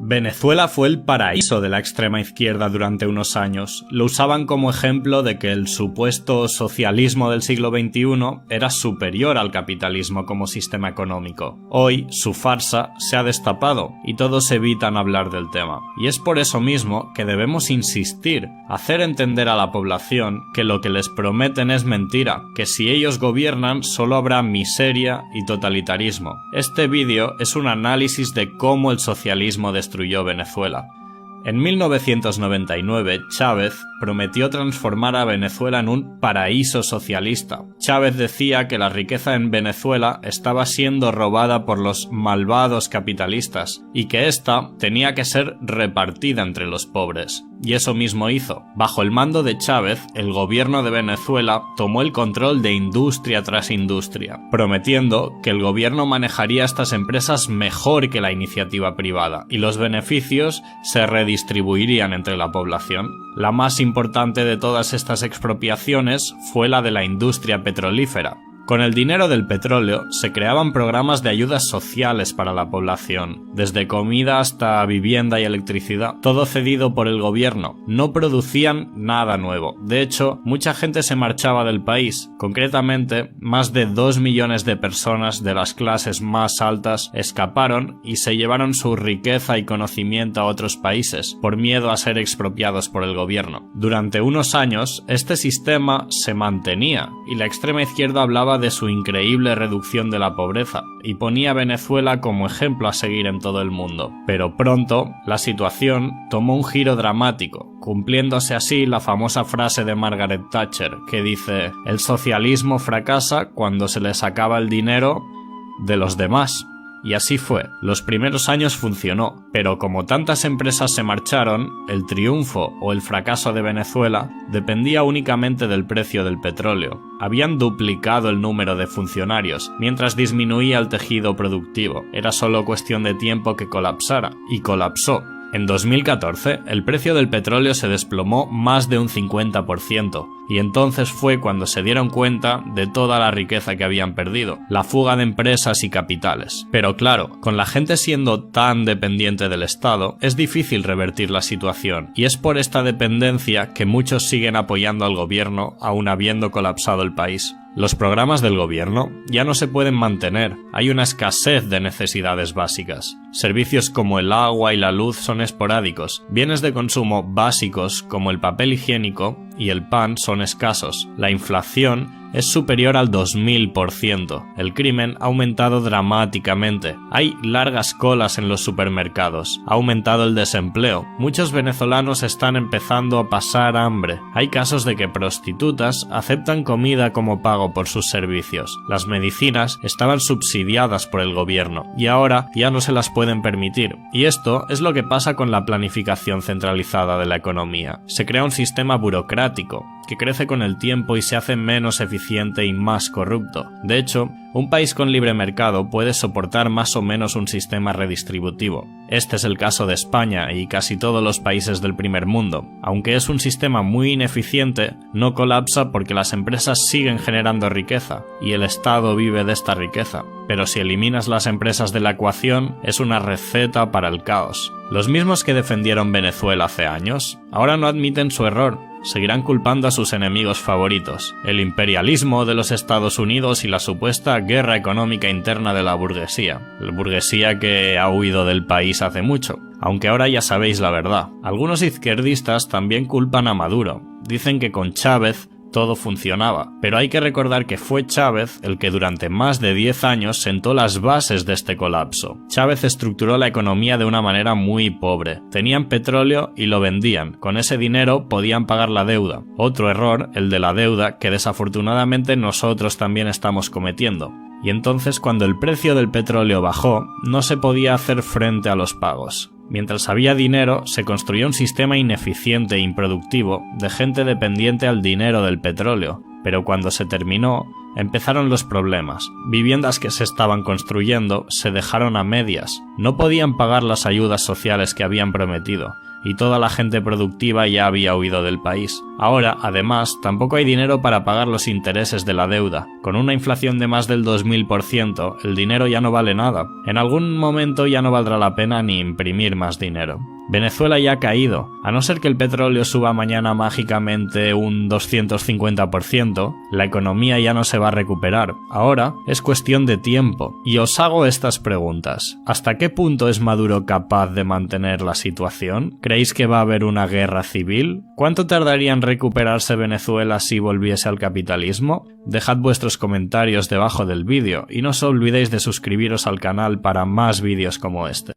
Venezuela fue el paraíso de la extrema izquierda durante unos años. Lo usaban como ejemplo de que el supuesto socialismo del siglo XXI era superior al capitalismo como sistema económico. Hoy, su farsa se ha destapado y todos evitan hablar del tema. Y es por eso mismo que debemos insistir, hacer entender a la población que lo que les prometen es mentira, que si ellos gobiernan solo habrá miseria y totalitarismo. Este vídeo es un análisis de cómo el socialismo destruyó Venezuela. En 1999, Chávez prometió transformar a Venezuela en un paraíso socialista. Chávez decía que la riqueza en Venezuela estaba siendo robada por los malvados capitalistas y que ésta tenía que ser repartida entre los pobres. Y eso mismo hizo. Bajo el mando de Chávez, el gobierno de Venezuela tomó el control de industria tras industria, prometiendo que el gobierno manejaría estas empresas mejor que la iniciativa privada y los beneficios se redistribuirían entre la población. La más importante de todas estas expropiaciones fue la de la industria petrolífera. Con el dinero del petróleo se creaban programas de ayudas sociales para la población, desde comida hasta vivienda y electricidad, todo cedido por el gobierno. No producían nada nuevo. De hecho, mucha gente se marchaba del país. Concretamente, más de 2 millones de personas de las clases más altas escaparon y se llevaron su riqueza y conocimiento a otros países, por miedo a ser expropiados por el gobierno. Durante unos años, este sistema se mantenía y la extrema izquierda hablaba de su increíble reducción de la pobreza y ponía a Venezuela como ejemplo a seguir en todo el mundo. Pero pronto, la situación tomó un giro dramático, cumpliéndose así la famosa frase de Margaret Thatcher, que dice: "El socialismo fracasa cuando se les acaba el dinero de los demás". Y así fue. Los primeros años funcionó, pero como tantas empresas se marcharon, el triunfo o el fracaso de Venezuela dependía únicamente del precio del petróleo. Habían duplicado el número de funcionarios, mientras disminuía el tejido productivo. Era solo cuestión de tiempo que colapsara, y colapsó. En 2014, el precio del petróleo se desplomó más de un 50%, y entonces fue cuando se dieron cuenta de toda la riqueza que habían perdido, la fuga de empresas y capitales. Pero claro, con la gente siendo tan dependiente del Estado, es difícil revertir la situación, y es por esta dependencia que muchos siguen apoyando al gobierno aun habiendo colapsado el país. Los programas del gobierno ya no se pueden mantener, hay una escasez de necesidades básicas. Servicios como el agua y la luz son esporádicos, bienes de consumo básicos como el papel higiénico y el pan son escasos. La inflación es superior al 2000%. El crimen ha aumentado dramáticamente. Hay largas colas en los supermercados. Ha aumentado el desempleo. Muchos venezolanos están empezando a pasar hambre. Hay casos de que prostitutas aceptan comida como pago por sus servicios. Las medicinas estaban subsidiadas por el gobierno y ahora ya no se las pueden permitir. Y esto es lo que pasa con la planificación centralizada de la economía. Se crea un sistema burocrático que crece con el tiempo y se hace menos eficiente y más corrupto. De hecho, un país con libre mercado puede soportar más o menos un sistema redistributivo. Este es el caso de España y casi todos los países del primer mundo. Aunque es un sistema muy ineficiente, no colapsa porque las empresas siguen generando riqueza y el Estado vive de esta riqueza. Pero si eliminas las empresas de la ecuación, es una receta para el caos. Los mismos que defendieron Venezuela hace años, ahora no admiten su error. Seguirán culpando a sus enemigos favoritos, el imperialismo de los Estados Unidos y la supuesta guerra económica interna de la burguesía que ha huido del país hace mucho, aunque ahora ya sabéis la verdad. Algunos izquierdistas también culpan a Maduro, dicen que con Chávez todo funcionaba, pero hay que recordar que fue Chávez el que durante más de 10 años sentó las bases de este colapso. Chávez estructuró la economía de una manera muy pobre. Tenían petróleo y lo vendían. Con ese dinero podían pagar la deuda. Otro error, el de la deuda, que desafortunadamente nosotros también estamos cometiendo. Y entonces cuando el precio del petróleo bajó, no se podía hacer frente a los pagos. Mientras había dinero, se construyó un sistema ineficiente e improductivo de gente dependiente al dinero del petróleo, pero cuando se terminó, empezaron los problemas. Viviendas que se estaban construyendo se dejaron a medias, no podían pagar las ayudas sociales que habían prometido, y toda la gente productiva ya había huido del país. Ahora, además, tampoco hay dinero para pagar los intereses de la deuda. Con una inflación de más del 2000%, el dinero ya no vale nada. En algún momento ya no valdrá la pena ni imprimir más dinero. Venezuela ya ha caído. A no ser que el petróleo suba mañana mágicamente un 250%, la economía ya no se va a recuperar. Ahora es cuestión de tiempo. Y os hago estas preguntas. ¿Hasta qué punto es Maduro capaz de mantener la situación? ¿Creéis que va a haber una guerra civil? ¿Cuánto tardaría en recuperarse Venezuela si volviese al capitalismo? Dejad vuestros comentarios debajo del vídeo y no os olvidéis de suscribiros al canal para más vídeos como este.